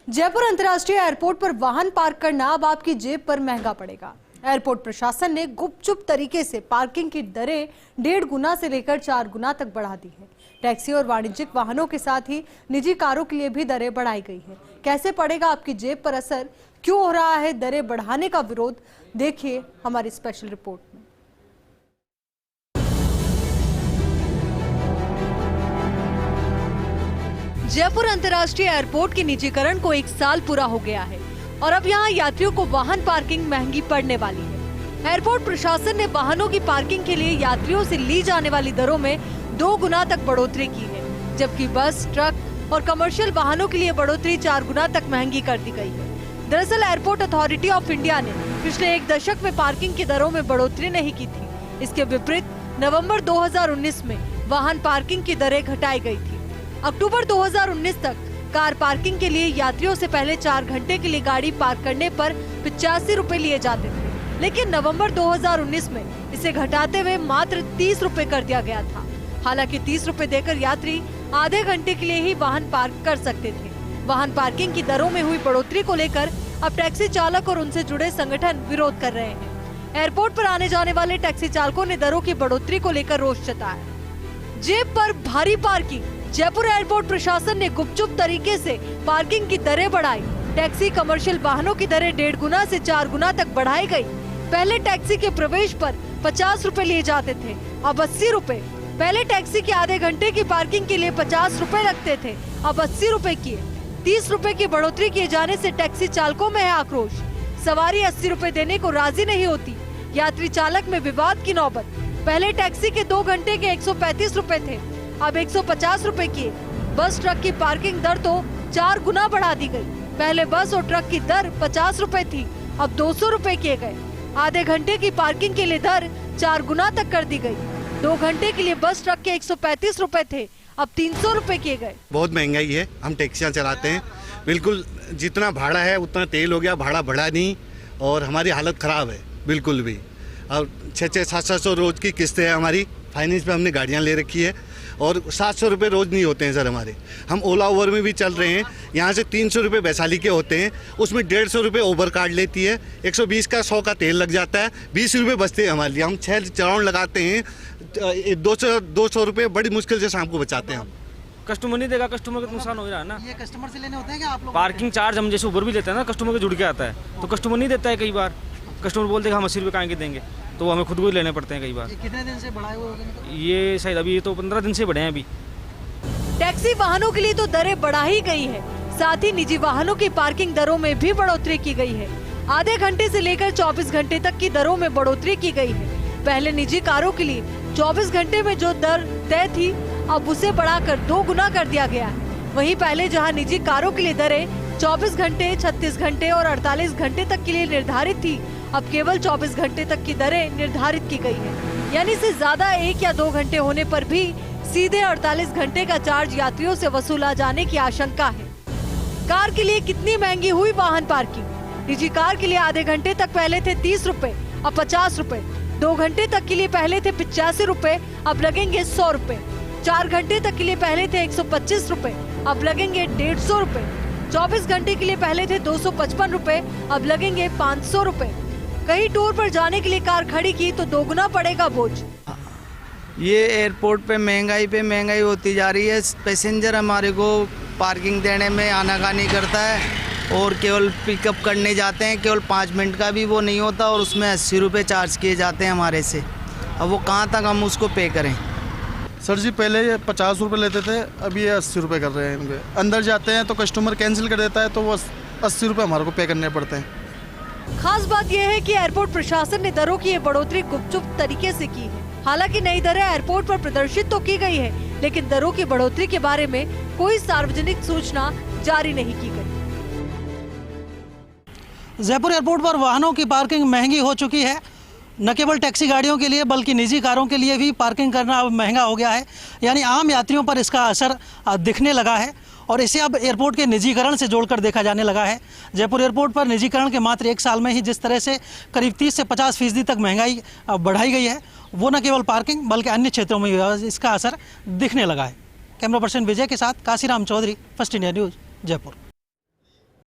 जयपुर अंतर्राष्ट्रीय एयरपोर्ट पर वाहन पार्क करना अब आपकी जेब पर महंगा पड़ेगा। एयरपोर्ट प्रशासन ने गुपचुप तरीके से पार्किंग की दरें 1.5 गुना से लेकर 4 गुना तक बढ़ा दी है। टैक्सी और वाणिज्यिक वाहनों के साथ ही निजी कारों के लिए भी दरें बढ़ाई गई है। कैसे पड़ेगा आपकी जेब पर असर, क्यों हो रहा है दरें बढ़ाने का विरोध, देखिए हमारी स्पेशल रिपोर्ट में। जयपुर अंतर्राष्ट्रीय एयरपोर्ट के निजीकरण को 1 साल पूरा हो गया है और अब यहां यात्रियों को वाहन पार्किंग महंगी पड़ने वाली है। एयरपोर्ट प्रशासन ने वाहनों की पार्किंग के लिए यात्रियों से ली जाने वाली दरों में 2 गुना तक बढ़ोतरी की है, जबकि बस, ट्रक और कमर्शियल वाहनों के लिए बढ़ोतरी 4 गुना तक महंगी कर दी गई है। दरअसल एयरपोर्ट अथॉरिटी ऑफ इंडिया ने पिछले 1 दशक में पार्किंग की दरों में बढ़ोतरी नहीं की थी। इसके विपरीत नवम्बर 2019 में वाहन पार्किंग की दरें घटाई गयी थी। अक्टूबर 2019 तक कार पार्किंग के लिए यात्रियों से पहले 4 घंटे के लिए गाड़ी पार्क करने पर 85 रुपए लिए जाते थे, लेकिन नवंबर 2019 में इसे घटाते हुए मात्र 30 रुपए कर दिया गया था। हालांकि 30 रुपए देकर यात्री आधे घंटे के लिए ही वाहन पार्क कर सकते थे। वाहन पार्किंग की दरों में हुई बढ़ोतरी को लेकर अब टैक्सी चालक और उनसे जुड़े संगठन विरोध कर रहे हैं। एयरपोर्ट पर आने जाने वाले टैक्सी चालकों ने दरों की बढ़ोतरी को लेकर रोष जताया। जेब पर भारी पार्किंग, जयपुर एयरपोर्ट प्रशासन ने गुपचुप तरीके से पार्किंग की दरें बढ़ाई। टैक्सी, कमर्शियल वाहनों की दरें 1.5 गुना से 4 गुना तक बढ़ाई गई। पहले टैक्सी के प्रवेश पर 50 रुपए लिए जाते थे, अब 80 रुपए। पहले टैक्सी के आधे घंटे की पार्किंग के लिए 50 रुपए लगते थे, अब 80 रुपए किए। 30 रुपए की बढ़ोतरी किए जाने से टैक्सी चालकों में है आक्रोश। सवारी 80 रुपए देने को राजी नहीं होती। यात्री चालक में विवाद की नौबत। पहले टैक्सी के 2 घंटे के 135 रुपए थे, अब 150 रुपए किए। बस, ट्रक की पार्किंग दर तो 4 गुना बढ़ा दी गई। पहले बस और ट्रक की दर 50 रुपए थी, अब 200 रुपए किए गए। आधे घंटे की पार्किंग के लिए दर 4 गुना तक कर दी गई। 2 घंटे के लिए बस, ट्रक के 135 रुपए थे, अब 300 रुपए किए गए। बहुत महंगाई है, हम टैक्सियाँ चलाते हैं, बिल्कुल जितना भाड़ा है उतना तेल हो गया, भाड़ा बढ़ा नहीं और हमारी हालत खराब है बिल्कुल भी। और 600-700 रोज की किस्तें है हमारी, फाइनेंस पे हमने गाड़ियाँ ले रखी है और 700 रुपये रोज़ नहीं होते हैं सर हमारे। हम ओला ओवर में भी चल रहे हैं, यहाँ से 300 रुपये वैशाली के होते हैं, उसमें 150 रुपये ओवर कार्ड लेती है, 120 का 100 का तेल लग जाता है, 20 रुपये बचते हैं हमारे लिए। हम 6 राउंड लगाते हैं, 200 रुपये बड़ी मुश्किल से शाम को बचाते हैं हम। कस्टमर नहीं देगा, कस्टमर का नुकसान हो रहा है ना। ये कस्टमर से लेने होते हैं क्या आप लोग? पार्किंग चार्ज हम जैसे उबर भी लेते हैं ना, कस्टमर के जुड़ के आता है, तो कस्टमर नहीं देता है। कई बार कस्टमर बोलते हैं हम 80 रुपये कहाँ के देंगे, तो हमें खुद को ही लेने पड़ते हैं कई बार। कितने दिन से बढ़ाए हुए? ये शायद अभी तो 15 दिन से बढ़े हैं अभी। टैक्सी वाहनों के लिए तो दरें बढ़ा ही गई है, साथ ही निजी वाहनों की पार्किंग दरों में भी बढ़ोतरी की गई है। आधे घंटे से लेकर 24 घंटे तक की दरों में बढ़ोतरी की गई है। पहले निजी कारों के लिए 24 घंटे में जो दर तय थी, अब उसे बढ़ाकर 2 गुना कर दिया गया है। वहीं पहले जहां निजी कारों के लिए दरें 24 घंटे, 36 घंटे और 48 घंटे तक के लिए निर्धारित थी, अब केवल 24 घंटे तक की दरें निर्धारित की गई है। यानी से ज्यादा 1 या 2 घंटे होने पर भी सीधे 48 घंटे का चार्ज यात्रियों से वसूला जाने की आशंका है। कार के लिए कितनी महंगी हुई वाहन पार्किंग? निजी कार के लिए आधे घंटे तक पहले थे 30 रुपए, अब 50 रुपए। 2 घंटे तक के लिए पहले थे 85 रुपए, अब लगेंगे 100 रुपए। 4 घंटे तक के लिए पहले थे 125 रुपए, अब लगेंगे 150 रुपए। 24 घंटे के लिए पहले थे 255 रुपए, अब लगेंगे 500 रुपए। कहीं टूर पर जाने के लिए कार खड़ी की तो 2 गुना पड़ेगा बोझ। ये एयरपोर्ट पे महंगाई होती जा रही है। पैसेंजर हमारे को पार्किंग देने में आनाकानी करता है और केवल पिकअप करने जाते हैं, केवल 5 मिनट का भी वो नहीं होता और उसमें 80 रुपये चार्ज किए जाते हैं हमारे से। अब वो कहाँ तक हम उसको पे करें? सर जी, पहले ये 50 रुपये लेते थे, अभी ये 80 रुपये कर रहे हैं इनके। अंदर जाते हैं तो कस्टमर कैंसिल कर देता है, तो वो 80 रुपये हमारे को पे करने पड़ते हैं। खास बात यह है कि एयरपोर्ट प्रशासन ने दरों की ये बढ़ोतरी गुपचुप तरीके से की है। हालांकि नई दरें एयरपोर्ट पर प्रदर्शित तो की गई है, लेकिन दरों की बढ़ोतरी के बारे में कोई सार्वजनिक सूचना जारी नहीं की गई। जयपुर एयरपोर्ट पर वाहनों की पार्किंग महंगी हो चुकी है। न केवल टैक्सी गाड़ियों के लिए बल्कि निजी कारों के लिए भी पार्किंग करना अब महंगा हो गया है। यानी आम यात्रियों पर इसका असर दिखने लगा है और इसे अब एयरपोर्ट के निजीकरण से जोड़कर देखा जाने लगा है। जयपुर एयरपोर्ट पर निजीकरण के मात्र 1 साल में ही जिस तरह से करीब 30 से 50% तक महंगाई बढ़ाई गई है, वो न केवल पार्किंग बल्कि अन्य क्षेत्रों में इसका असर दिखने लगा है। कैमरा पर्सन विजय के साथ Kashiram Chaudhary, First India News, Jaipur.